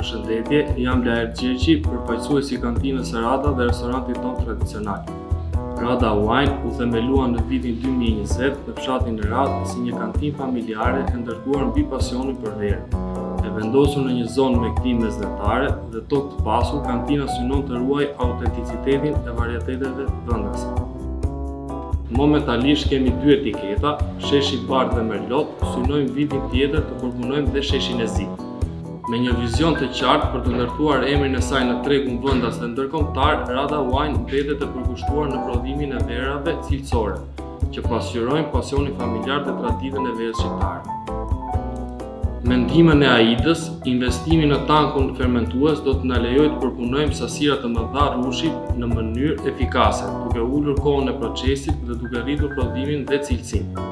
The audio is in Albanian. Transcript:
Përshëndetje, jam Laer Gjergji, përfaqësuesi i kantinës së Rada dhe restorantit tonë tradicional. Rada Wine u themelua në vitin 2020 në fshatin Radë si një kantinë familjare e ndërtuar mbi pasionin për verë. E vendosur në një zonë me klimë mesdhetare dhe tokë të pasur, kantina synon të ruajë autenticitetin e varieteteve vendase. Momentalisht kemi 2 etiketa, sheshi Bardh dhe Merlot, synojmë vitin tjetër të përpunojmë dhe sheshin e Zi. Me një vizion të qartë për të ndërtuar emrin e saj në tregun vendas dhe ndërkombëtar, Rada Wine mbetet e përkushtuar në prodhimin e verave cilësore, që pasqyrojnë pasionin familjar dhe traditën e verës shqiptare. Me ndihmën e AID-s, investimi në tankun fermentues do të na lejojë të përpunojmë sasira të mëdha rushi në mënyrë efikase, duke ulur kohën e procesit dhe duke rritur prodhimin dhe cilësinë.